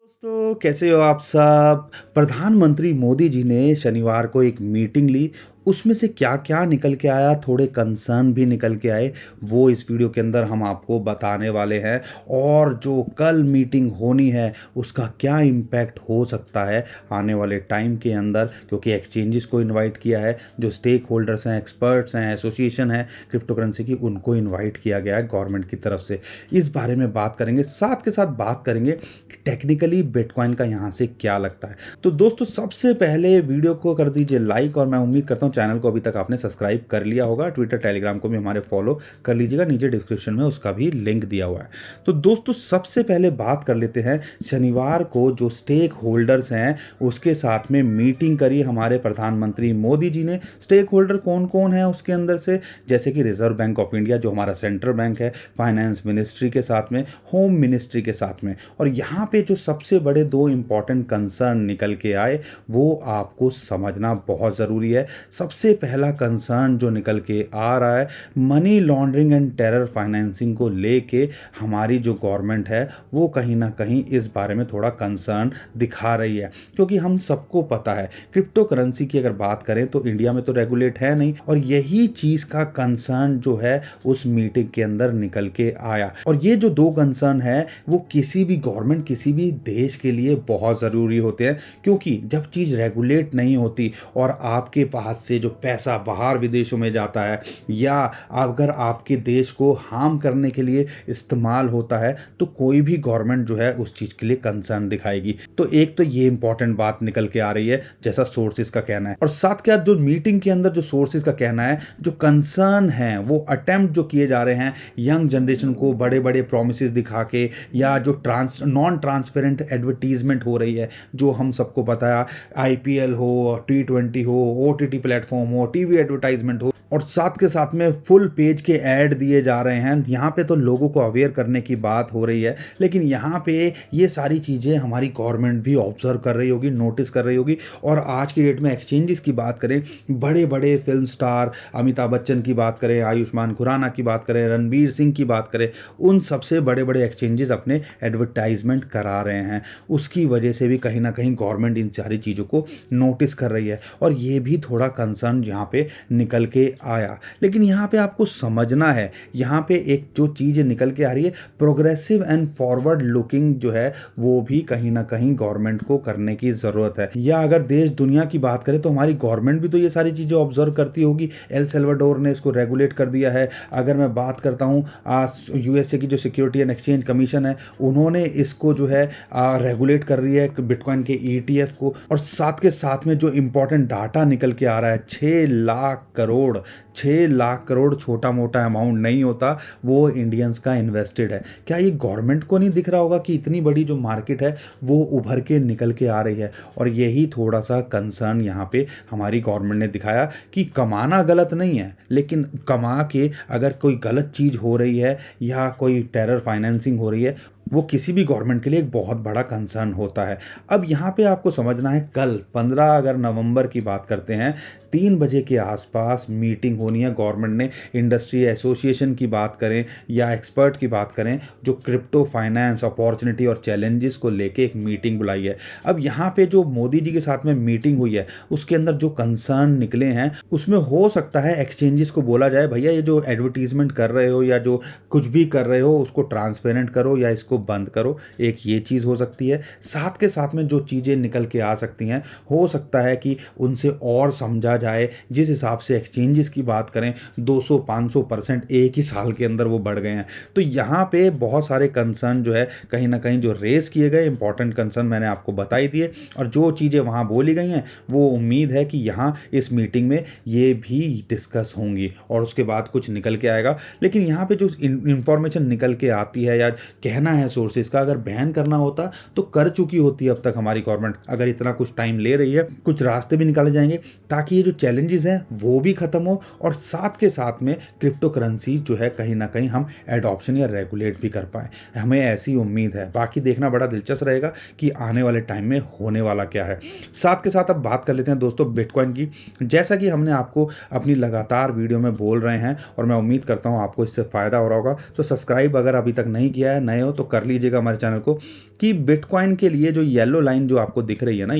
दोस्तों कैसे हो आप सब। प्रधानमंत्री मोदी जी ने शनिवार को एक मीटिंग ली। उसमें से क्या क्या निकल के आया, थोड़े कंसर्न भी निकल के आए, वो इस वीडियो के अंदर हम आपको बताने वाले हैं। और जो कल मीटिंग होनी है उसका क्या इम्पैक्ट हो सकता है आने वाले टाइम के अंदर, क्योंकि एक्सचेंजेस को इनवाइट किया है, जो स्टेक होल्डर्स हैं, एक्सपर्ट्स हैं, एसोसिएशन है क्रिप्टो करेंसी की, उनको इनवाइट किया गया है गवर्नमेंट की तरफ से। इस बारे में बात करेंगे, साथ के साथ बात करेंगे टेक्निकली बिटकॉइन का यहाँ से क्या लगता है। तो दोस्तों सबसे पहले वीडियो को कर दीजिए लाइक, और मैं उम्मीद करता हूँ चैनल को अभी तक आपने सब्सक्राइब कर लिया होगा। ट्विटर टेलीग्राम को भी हमारे फॉलो कर लीजिएगा, नीचे डिस्क्रिप्शन में उसका भी लिंक दिया हुआ है। तो दोस्तों सबसे पहले बात कर लेते हैं, शनिवार को जो स्टेक होल्डर्स हैं उसके साथ में मीटिंग करी हमारे प्रधानमंत्री मोदी जी ने। स्टेक होल्डर कौन कौन है उसके अंदर से, जैसे कि रिजर्व बैंक ऑफ इंडिया जो हमारा सेंट्रल बैंक है, फाइनेंस मिनिस्ट्री के साथ में, होम मिनिस्ट्री के साथ में। और यहाँ पे जो सबसे बड़े दो इंपॉर्टेंट कंसर्न निकल के आए वो आपको समझना बहुत ज़रूरी है। सबसे पहला कंसर्न जो निकल के आ रहा है, money laundering and terror financing को लेके हमारी जो गवर्नमेंट है वो कहीं ना कहीं इस बारे में थोड़ा कंसर्न दिखा रही है। क्योंकि हम सबको पता है क्रिप्टो करेंसी की अगर बात करें तो इंडिया में तो रेगुलेट है नहीं, और यही चीज़ का कंसर्न जो है उस मीटिंग के अंदर निकल के आया। और ये जो दो कंसर्न है वो किसी भी गवर्नमेंट, किसी भी देश के लिए बहुत ज़रूरी होते हैं। क्योंकि जब चीज़ रेगुलेट नहीं होती और आपके पास से जो पैसा बाहर विदेशों में जाता है, या अगर आपके देश को हार्म करने के लिए इस्तेमाल होता है, तो कोई भी गवर्नमेंट जो है उस चीज़ के लिए कंसर्न दिखाएगी। तो एक तो ये इंपॉर्टेंट बात निकल के आ रही है जैसा सोर्सेज का कहना है, और साथ के साथ जो मीटिंग के अंदर जो सोर्सेज का कहना है, जो कंसर्न है वो अटेम्प्ट जो किए जा रहे हैं यंग जनरेशन को बड़े बड़े प्रोमिस दिखा के, या जो नॉन ट्रांसपेरेंट एडवर्टीजमेंट हो रही है, जो हम सबको पता है, आईपीएल हो, T20 हो, ओटीटी प्लेटफॉर्म हो, टीवी एडवर्टाइजमेंट हो, और साथ के साथ में फुल पेज के ऐड दिए जा रहे हैं। यहाँ पे तो लोगों को अवेयर करने की बात हो रही है, लेकिन यहाँ पे ये सारी चीज़ें हमारी गवर्नमेंट भी ऑब्जर्व कर रही होगी, नोटिस कर रही होगी। और आज की डेट में एक्सचेंजेस की बात करें, बड़े बड़े फिल्म स्टार अमिताभ बच्चन की बात करें, आयुष्मान खुराना की बात करें, रणबीर सिंह की बात करें, उन सबसे बड़े बड़े एक्सचेंजेस अपने एडवर्टाइजमेंट करा रहे हैं। उसकी वजह से भी कहीं ना कहीं गवर्नमेंट इन सारी चीज़ों को नोटिस कर रही है, और ये भी थोड़ा कंसर्न यहाँ पे निकल के आया। लेकिन यहाँ पे आपको समझना है, यहाँ पे एक जो चीज़ निकल के आ रही है, प्रोग्रेसिव एंड फॉरवर्ड लुकिंग जो है वो भी कहीं ना कहीं गवर्नमेंट को करने की ज़रूरत है। या अगर देश दुनिया की बात करें तो हमारी गवर्नमेंट भी तो ये सारी चीज़ें ऑब्जर्व करती होगी। एल सल्वाडोर ने इसको रेगुलेट कर दिया है। अगर मैं बात करता हूँ यूएसए की जो सिक्योरिटी एंड एक्सचेंज कमीशन है, उन्होंने इसको जो है रेगुलेट कर रही है बिटकॉइन के ईटीएफ को। और साथ के साथ में जो इंपॉर्टेंट डाटा निकल के आ रहा है, 6 लाख करोड़ छोटा मोटा अमाउंट नहीं होता, वो इंडियंस का इन्वेस्टेड है। क्या ये गवर्नमेंट को नहीं दिख रहा होगा कि इतनी बड़ी जो मार्केट है वो उभर के निकल के आ रही है। और यही थोड़ा सा कंसर्न यहाँ पे हमारी गवर्नमेंट ने दिखाया कि कमाना गलत नहीं है, लेकिन कमा के अगर कोई गलत चीज़ हो रही है या कोई टेरर फाइनेंसिंग हो रही है, वो किसी भी गवर्नमेंट के लिए एक बहुत बड़ा कंसर्न होता है। अब यहाँ पे आपको समझना है, कल 15 अगर नवंबर की बात करते हैं, 3 बजे के आसपास मीटिंग होनी है। गवर्नमेंट ने इंडस्ट्री एसोसिएशन की बात करें या एक्सपर्ट की बात करें, जो क्रिप्टो फाइनेंस अपॉर्चुनिटी और चैलेंजेस को लेके एक मीटिंग बुलाई है। अब यहाँ पे जो मोदी जी के साथ में मीटिंग हुई है उसके अंदर जो कंसर्न निकले हैं, उसमें हो सकता है एक्सचेंजेस को बोला जाए, भैया ये जो एडवर्टीजमेंट कर रहे हो या जो कुछ भी कर रहे हो उसको ट्रांसपेरेंट करो या इसको बंद करो। एक ये चीज़ हो सकती है। साथ के साथ में जो चीज़ें निकल के आ सकती हैं, हो सकता है कि उनसे और समझा जाए। जिस हिसाब से एक्सचेंजेस की बात करें, 200-500% एक ही साल के अंदर वो बढ़ गए हैं। तो यहाँ पे बहुत सारे कंसर्न जो है कहीं ना कहीं जो रेस किए गए इंपॉर्टेंट कंसर्न मैंने आपको बताई दिए, और जो चीज़ें वहाँ बोली गई हैं वो उम्मीद है कि यहाँ इस मीटिंग में ये भी डिस्कस होंगी और उसके बाद कुछ निकल के आएगा। लेकिन यहाँ पे जो इंफॉर्मेशन निकल के आती है या कहना है सोर्सेज का, अगर बैन करना होता तो कर चुकी होती है अब तक हमारी गवर्नमेंट। अगर इतना कुछ टाइम ले रही है, कुछ रास्ते भी निकाले जाएंगे ताकि ये जो चैलेंजेस हैं वो भी खत्म हो, और साथ के साथ में क्रिप्टो करेंसी जो है कहीं ना कहीं हम एडॉप्शन या रेगुलेट भी कर पाए। हमें ऐसी उम्मीद है। बाकी देखना बड़ा दिलचस्प रहेगा कि आने वाले टाइम में होने वाला क्या है। साथ के साथ अब बात कर लेते हैं दोस्तों बिटकॉइन की। जैसा कि हमने आपको अपनी लगातार वीडियो में बोल रहे हैं, और मैं उम्मीद करता हूँ आपको इससे फ़ायदा हो रहा होगा, तो सब्सक्राइब अगर अभी तक नहीं किया है, नए हो तो कर कर लीजिएगा हमारे चैनल को, कि बिटकॉइन के लिए जो येलो लाइन जो आपको दिख रही है ना,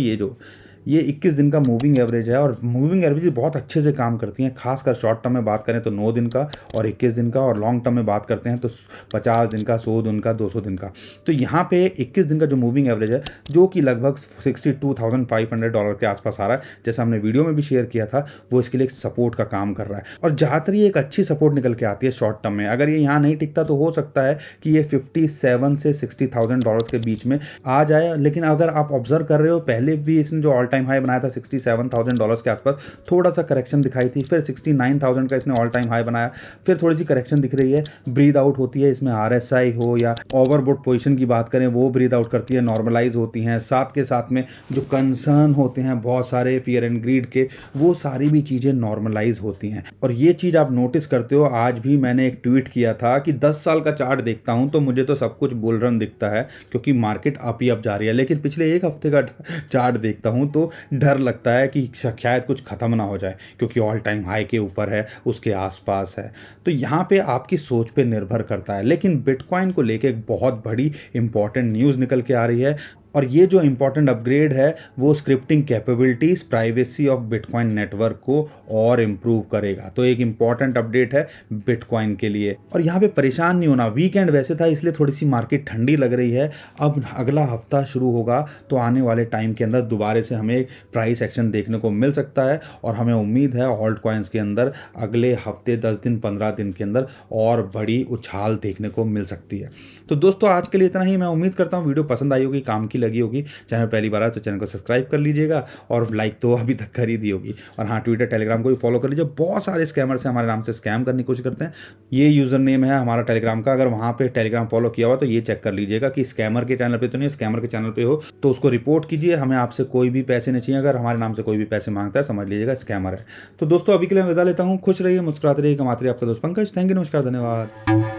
ये 21 दिन का मूविंग एवरेज है, और मूविंग एवरेज बहुत अच्छे से काम करती हैं। खासकर शॉर्ट टर्म में बात करें तो 9 दिन का और 21 दिन का, और लॉन्ग टर्म में बात करते हैं तो 50 दिन का, 100 दिन का, 200 दिन का। तो यहाँ पे 21 दिन का जो मूविंग एवरेज है, जो कि लगभग $62,500 के आसपास आ रहा है, जैसा हमने वीडियो में भी शेयर किया था, वो इसके लिए एक सपोर्ट का काम कर रहा है। और ज़्यादातर ये एक अच्छी सपोर्ट निकल के आती है शॉर्ट टर्म में। अगर ये यहाँ नहीं टिकता तो हो सकता है कि ये 57 से $60,000 के बीच में आ जाए। लेकिन अगर आप ऑब्जर्व कर रहे हो, पहले भी इसने जो ऑल टाइम हाई बनाया था $67,000 के आसपास, थोड़ा सा करेक्शन दिखाई थी, फिर 69,000 का इसने ऑल टाइम हाई बनाया, फिर थोड़ी सी करेक्शन दिख रही है, ब्रीद आउट होती है। इसमें RSI हो या ओवरबोट पोजीशन की बात करें, वो ब्रीद आउट करती है, नॉर्मलाइज होती हैं। साथ के साथ में जो कंसर्न होते हैं बहुत सारे फियर एंड ग्रीड के, वो सारी भी चीज़ें नॉर्मलाइज होती हैं। और ये चीज़ आप नोटिस करते हो, आज भी मैंने एक ट्वीट किया था कि 10 साल का चार्ट देखता हूं तो मुझे तो सब कुछ बुल रन दिखता है, क्योंकि मार्केट अप ही अप जा रही है। लेकिन पिछले एक हफ्ते का चार्ट देखता हूं तो डर लगता है कि शायद कुछ खत्म ना हो जाए, क्योंकि ऑल टाइम हाई के ऊपर है, उसके आसपास है। तो यहाँ पे आपकी सोच पे निर्भर करता है। लेकिन बिटकॉइन को लेके एक बहुत बड़ी इंपॉर्टेंट न्यूज़ निकल के आ रही है, और ये जो इंपॉर्टेंट अपग्रेड है वो scripting capabilities, privacy of bitcoin network को और इम्प्रूव करेगा। तो एक इंपॉर्टेंट अपडेट है बिटकॉइन के लिए। और यहाँ पे परेशान नहीं होना, वीकेंड वैसे था इसलिए थोड़ी सी मार्केट ठंडी लग रही है। अब अगला हफ्ता शुरू होगा तो आने वाले टाइम के अंदर दोबारा से हमें प्राइस एक्शन देखने को मिल सकता है, और हमें उम्मीद है ऑल्ट कॉइन्स के अंदर अगले हफ्ते 10 दिन 15 दिन के अंदर और बड़ी उछाल देखने को मिल सकती है। तो दोस्तों आज के लिए इतना ही। मैं उम्मीद करता हूँ वीडियो पसंद आई होगी, काम की लगी होगी। चैनल पहली बार आए तो चैनल को सब्सक्राइब कर लीजिएगा, और लाइक तो अभी तक कर ही दी होगी। और हाँ, ट्विटर टेलीग्राम को भी फॉलो कर लीजिए। बहुत सारे स्कैमर्स हैं हमारे नाम से स्कैम करने की कोशिश करते हैं। ये यूज़र नेम है हमारा टेलीग्राम का। अगर वहाँ पे टेलीग्राम फॉलो किया हुआ तो ये चेक कर लीजिएगा कि स्कैमर के चैनल पे तो नहीं, स्कैमर के चैनल पे हो तो उसको रिपोर्ट कीजिए। हमें आपसे कोई भी पैसे नहीं चाहिए। अगर हमारे नाम से कोई भी पैसे मांगता है, समझ लीजिएगा स्कैमर है। तो दोस्तों अभी के लिए मैं विदा लेता हूँ। खुश रहिए, मुस्कुराते रहिए, कमाते रहिए। आपका दोस्त पंकज। थैंक यू, नमस्कार, धन्यवाद।